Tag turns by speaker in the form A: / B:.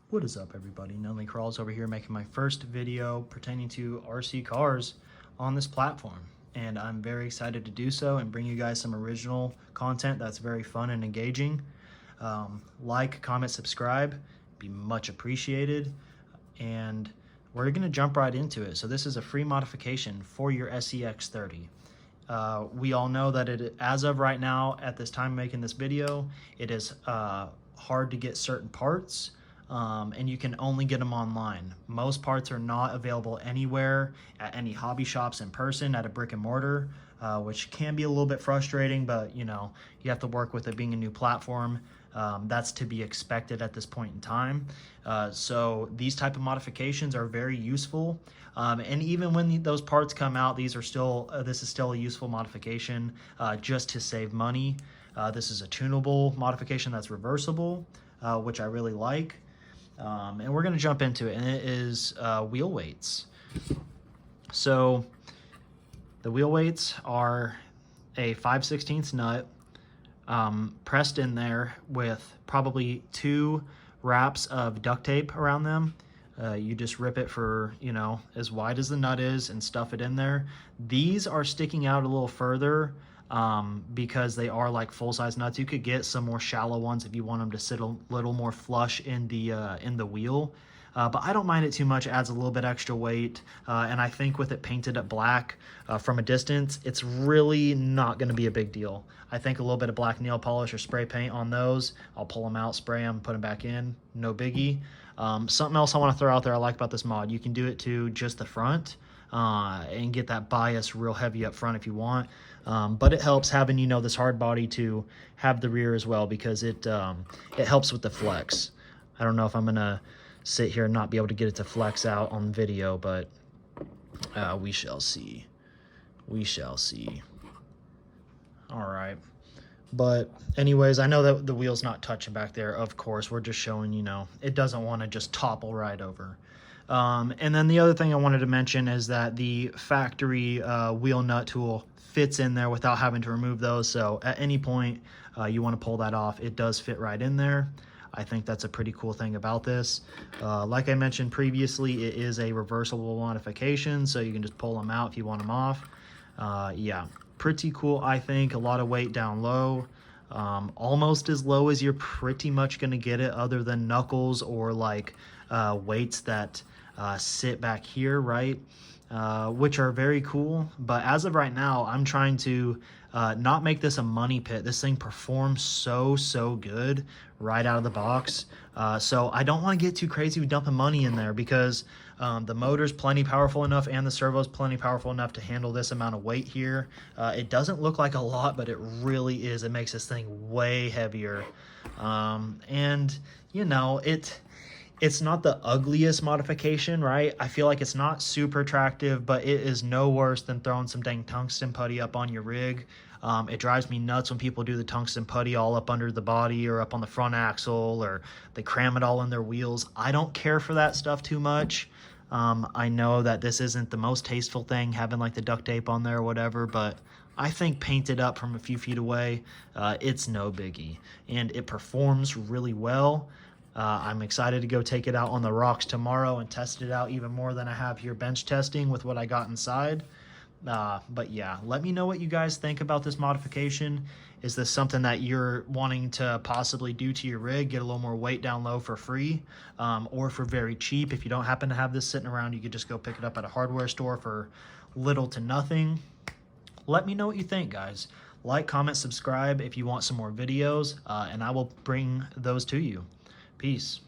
A: What is up, everybody? Nunley Crawls over here making my first video pertaining to RC cars on this platform, and I'm very excited to do so and bring you guys some original content that's very fun and engaging. Like, comment, subscribe, be much appreciated, and we're going to jump right into it. So this is a free modification for your scx30. We all know that as of right now, at this time making this video, it is hard to get certain parts. And you can only get them online. Most parts are not available anywhere at any hobby shops in person at a brick and mortar, which can be a little bit frustrating, but you know, you have to work with it being a new platform. That's to be expected at this point in time. So these type of modifications are very useful. And even when those parts come out, this is still a useful modification just to save money. This is a tunable modification that's reversible, which I really like. And we're going to jump into it, and it is wheel weights. So the wheel weights are a 5/16 nut pressed in there with probably 2 wraps of duct tape around them. You just rip it for, you know, as wide as the nut is and stuff it in there. These are sticking out a little further because they are like full-size nuts. You could get some more shallow ones if you want them to sit a little more flush in the wheel, but I don't mind it too much. It adds a little bit extra weight, and I think with it painted up black from a distance, it's really not going to be a big deal. I think a little bit of black nail polish or spray paint on those, I'll pull them out, spray them, put them back in, no biggie. Something else I want to throw out there I like about this mod, you can do it to just the front and get that bias real heavy up front if you want. But it helps having, you know, this hard body to have the rear as well, because it helps with the flex. I don't know if I'm gonna sit here and not be able to get it to flex out on video, but we shall see. We shall see. All right. But anyways, I know that the wheel's not touching back there. Of course, we're just showing, you know, it doesn't want to just topple right over. And then the other thing I wanted to mention is that the factory wheel nut tool fits in there without having to remove those. So at any point you want to pull that off, it does fit right in there. I think that's a pretty cool thing about this. Like I mentioned previously, it is a reversible modification, so you can just pull them out if you want them off. Yeah, pretty cool, I think. A lot of weight down low. Almost as low as you're pretty much going to get it, other than knuckles or like weights that sit back here, right? Which are very cool. But as of right now, I'm trying to not make this a money pit. This thing performs so good right out of the box. So I don't want to get too crazy with dumping money in there, because the motor's plenty powerful enough and the servo's plenty powerful enough to handle this amount of weight here. It doesn't look like a lot, but it really is. It makes this thing way heavier. And you know, it's not the ugliest modification, right? I feel like it's not super attractive, but it is no worse than throwing some dang tungsten putty up on your rig. It drives me nuts when people do the tungsten putty all up under the body or up on the front axle, or they cram it all in their wheels. I don't care for that stuff too much. I know that this isn't the most tasteful thing, having like the duct tape on there or whatever, but I think painted up from a few feet away, it's no biggie, and it performs really well. I'm excited to go take it out on the rocks tomorrow and test it out even more than I have here bench testing with what I got inside. But yeah, let me know what you guys think about this modification. Is this something that you're wanting to possibly do to your rig, get a little more weight down low for free, or for very cheap? If you don't happen to have this sitting around, you could just go pick it up at a hardware store for little to nothing. Let me know what you think, guys. Like, comment, subscribe if you want some more videos, and I will bring those to you. Peace.